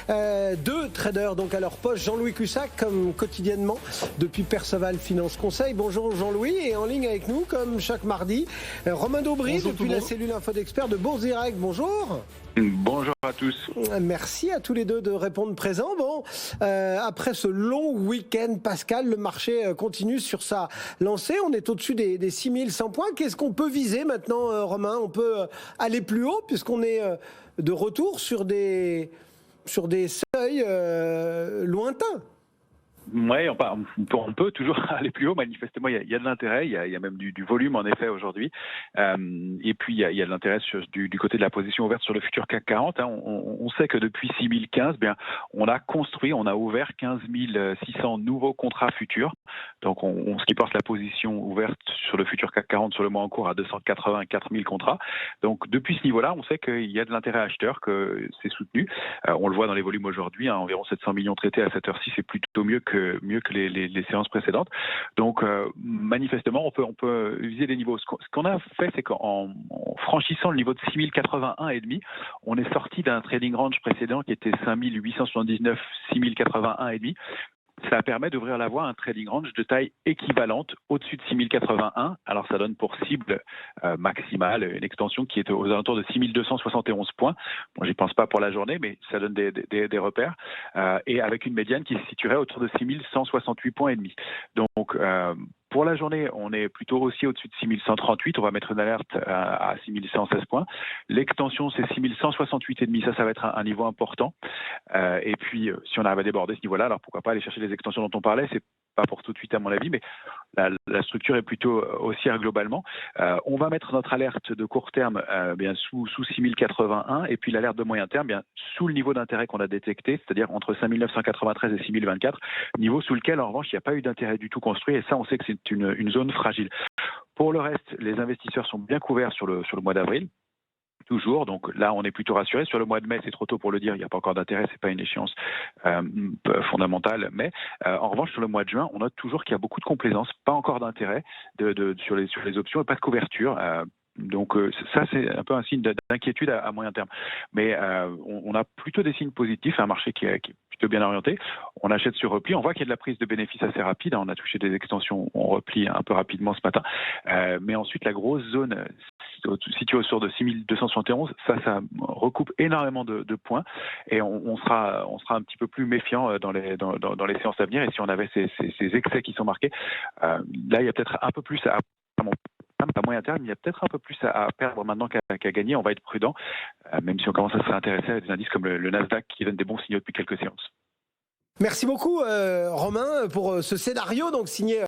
Deux traders donc à leur poste, Jean-Louis Cussac comme quotidiennement depuis Perceval Finance Conseil. Bonjour Jean-Louis, et en ligne avec nous comme chaque mardi, Romain Daubry depuis la cellule Info d'Experts de Bourse Direct. Bonjour. Bonjour à tous. Merci à tous les deux de répondre présent. Bon, après ce long week-end, Pascal, le marché continue sur sa lancée. On est au-dessus des 6100 points. Qu'est-ce qu'on peut viser maintenant, Romain? On peut aller plus haut puisqu'on est de retour sur des seuils lointains. Oui, on peut toujours aller plus haut. Manifestement, il y a de l'intérêt. Il y a même du volume, en effet, aujourd'hui. Et puis, il y a de l'intérêt du côté de la position ouverte sur le futur CAC 40. Hein. On sait que depuis 6015, on a ouvert 15 600 nouveaux contrats futurs. Donc, ce qui porte la position ouverte sur le futur CAC 40 sur le mois en cours à 284 000 contrats. Donc, depuis ce niveau-là, on sait qu'il y a de l'intérêt acheteur, que c'est soutenu. On le voit dans les volumes aujourd'hui, hein, environ 700 millions traités à cette heure-ci, c'est plutôt mieux que les séances précédentes. Donc, manifestement, on peut viser les niveaux. Ce qu'on a fait, c'est qu'en franchissant le niveau de 6081,5, on est sorti d'un trading range précédent qui était 5879, 6081,5. Ça permet d'ouvrir la voie à un trading range de taille équivalente au-dessus de 6081. Alors, ça donne pour cible maximale une extension qui est aux alentours de 6271 points. Bon, j'y pense pas pour la journée, mais ça donne des repères. Et avec une médiane qui se situerait autour de 6168 points et demi. Donc, pour la journée, on est plutôt aussi au-dessus de 6138. On va mettre une alerte à 6116 points. L'extension, c'est 6168,5. Ça va être un niveau important. Et puis, si on arrive à déborder ce niveau-là, alors pourquoi pas aller chercher les extensions dont on parlait. C'est pas pour tout de suite à mon avis, mais la structure est plutôt haussière globalement. On va mettre notre alerte de court terme sous 6081 et puis l'alerte de moyen terme sous le niveau d'intérêt qu'on a détecté, c'est-à-dire entre 5993 et 6024, niveau sous lequel en revanche il n'y a pas eu d'intérêt du tout construit, et ça on sait que c'est une zone fragile. Pour le reste, les investisseurs sont bien couverts sur le mois d'avril. Toujours, donc là on est plutôt rassuré. Sur le mois de mai, c'est trop tôt pour le dire, il n'y a pas encore d'intérêt, c'est pas une échéance fondamentale. Mais en revanche, sur le mois de juin, on note toujours qu'il y a beaucoup de complaisance, pas encore d'intérêt sur les options et pas de couverture. Donc ça, c'est un peu un signe d'inquiétude à moyen terme. Mais on a plutôt des signes positifs, un marché qui est plutôt bien orienté. On achète sur repli, on voit qu'il y a de la prise de bénéfices assez rapide. On a touché des extensions, on replie un peu rapidement ce matin. Mais ensuite, la grosse zone située autour de 6271, ça recoupe énormément de points. Et on sera un petit peu plus méfiant dans les séances à venir. Et si on avait ces excès qui sont marqués, là, il y a peut-être un peu plus à moyen terme, il y a peut-être un peu plus à perdre maintenant qu'à gagner. On va être prudent, même si on commence à se intéresser à des indices comme le Nasdaq qui donne des bons signaux depuis quelques séances. Merci beaucoup Romain pour ce scénario donc signé